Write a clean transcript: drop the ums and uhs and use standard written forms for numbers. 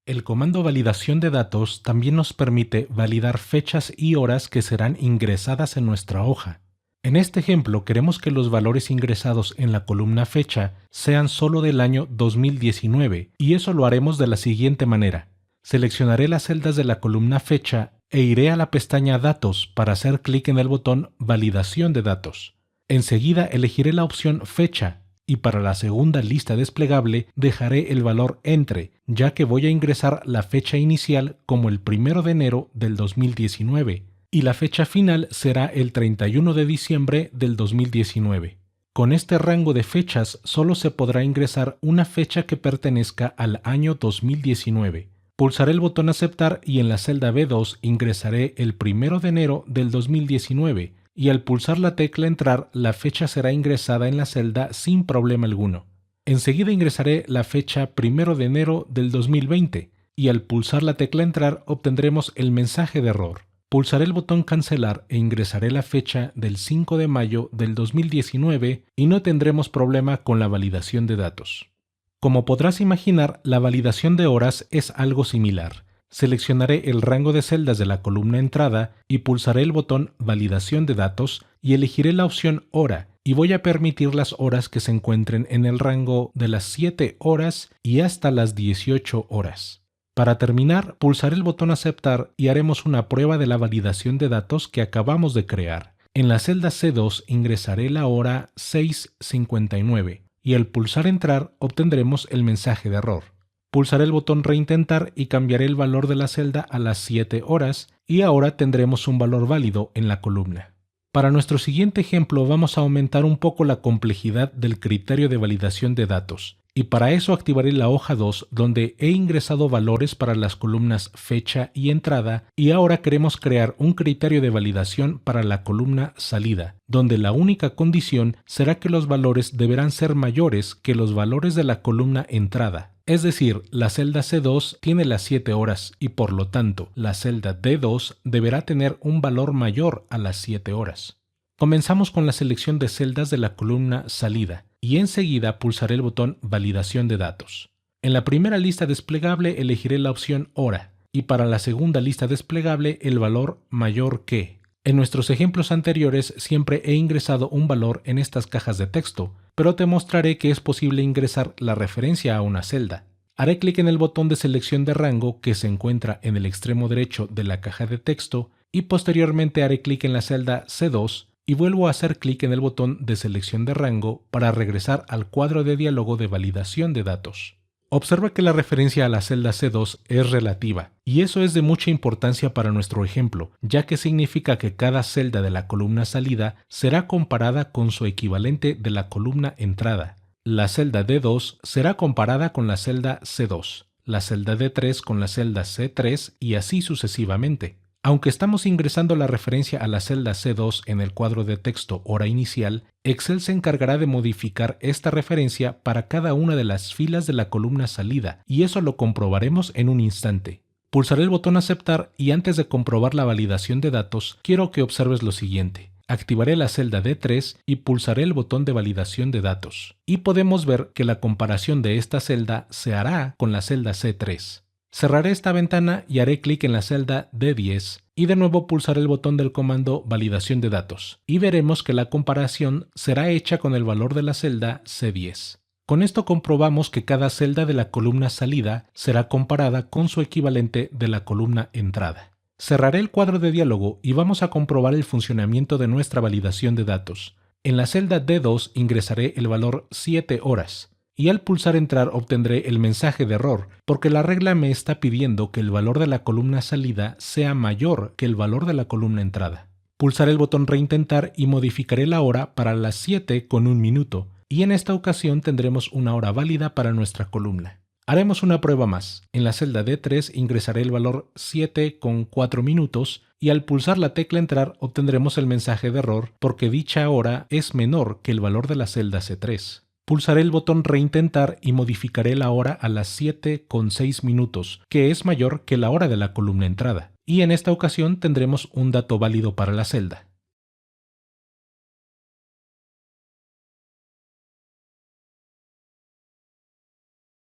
El comando validación de datos también nos permite validar fechas y horas que serán ingresadas en nuestra hoja. En este ejemplo queremos que los valores ingresados en la columna fecha sean solo del año 2019 y eso lo haremos de la siguiente manera. Seleccionaré las celdas de la columna fecha e iré a la pestaña Datos para hacer clic en el botón Validación de datos. Enseguida elegiré la opción Fecha y para la segunda lista desplegable dejaré el valor Entre, ya que voy a ingresar la fecha inicial como el 1 de enero del 2019 y la fecha final será el 31 de diciembre del 2019. Con este rango de fechas solo se podrá ingresar una fecha que pertenezca al año 2019. Pulsaré el botón Aceptar y en la celda B2 ingresaré el 1 de enero del 2019 y al pulsar la tecla Entrar la fecha será ingresada en la celda sin problema alguno. Enseguida ingresaré la fecha 1 de enero del 2020 y al pulsar la tecla Entrar obtendremos el mensaje de error. Pulsaré el botón Cancelar e ingresaré la fecha del 5 de mayo del 2019 y no tendremos problema con la validación de datos. Como podrás imaginar, la validación de horas es algo similar. Seleccionaré el rango de celdas de la columna Entrada y pulsaré el botón Validación de datos y elegiré la opción Hora y voy a permitir las horas que se encuentren en el rango de las 7 horas y hasta las 18 horas. Para terminar, pulsaré el botón Aceptar y haremos una prueba de la validación de datos que acabamos de crear. En la celda C2 ingresaré la hora 6:59 y al pulsar Entrar obtendremos el mensaje de error. Pulsaré el botón Reintentar y cambiaré el valor de la celda a las 7 horas y ahora tendremos un valor válido en la columna. Para nuestro siguiente ejemplo vamos a aumentar un poco la complejidad del criterio de validación de datos. Y para eso activaré la hoja 2 donde he ingresado valores para las columnas fecha y entrada y ahora queremos crear un criterio de validación para la columna salida, donde la única condición será que los valores deberán ser mayores que los valores de la columna entrada. Es decir, la celda C2 tiene las 7 horas y por lo tanto la celda D2 deberá tener un valor mayor a las 7 horas. Comenzamos con la selección de celdas de la columna salida y enseguida pulsaré el botón Validación de datos. En la primera lista desplegable elegiré la opción Hora y para la segunda lista desplegable el valor mayor que. En nuestros ejemplos anteriores siempre he ingresado un valor en estas cajas de texto, pero te mostraré que es posible ingresar la referencia a una celda. Haré clic en el botón de selección de rango que se encuentra en el extremo derecho de la caja de texto y posteriormente haré clic en la celda C2 y vuelvo a hacer clic en el botón de selección de rango para regresar al cuadro de diálogo de validación de datos. Observa que la referencia a la celda C2 es relativa, y eso es de mucha importancia para nuestro ejemplo, ya que significa que cada celda de la columna salida será comparada con su equivalente de la columna entrada. La celda D2 será comparada con la celda C2, la celda D3 con la celda C3 y así sucesivamente. Aunque estamos ingresando la referencia a la celda C2 en el cuadro de texto hora inicial, Excel se encargará de modificar esta referencia para cada una de las filas de la columna salida, y eso lo comprobaremos en un instante. Pulsaré el botón Aceptar y antes de comprobar la validación de datos, quiero que observes lo siguiente. Activaré la celda D3 y pulsaré el botón de validación de datos. Y podemos ver que la comparación de esta celda se hará con la celda C3. Cerraré esta ventana y haré clic en la celda D10 y de nuevo pulsaré el botón del comando Validación de datos y veremos que la comparación será hecha con el valor de la celda C10. Con esto comprobamos que cada celda de la columna salida será comparada con su equivalente de la columna entrada. Cerraré el cuadro de diálogo y vamos a comprobar el funcionamiento de nuestra validación de datos. En la celda D2 ingresaré el valor 7 horas. Y al pulsar Entrar obtendré el mensaje de error, porque la regla me está pidiendo que el valor de la columna salida sea mayor que el valor de la columna entrada. Pulsaré el botón Reintentar y modificaré la hora para las 7 con 1 minuto, y en esta ocasión tendremos una hora válida para nuestra columna. Haremos una prueba más. En la celda D3 ingresaré el valor 7 con 4 minutos y al pulsar la tecla Entrar obtendremos el mensaje de error porque dicha hora es menor que el valor de la celda C3. Pulsaré el botón Reintentar y modificaré la hora a las 7 con 6 minutos, que es mayor que la hora de la columna entrada. Y en esta ocasión tendremos un dato válido para la celda.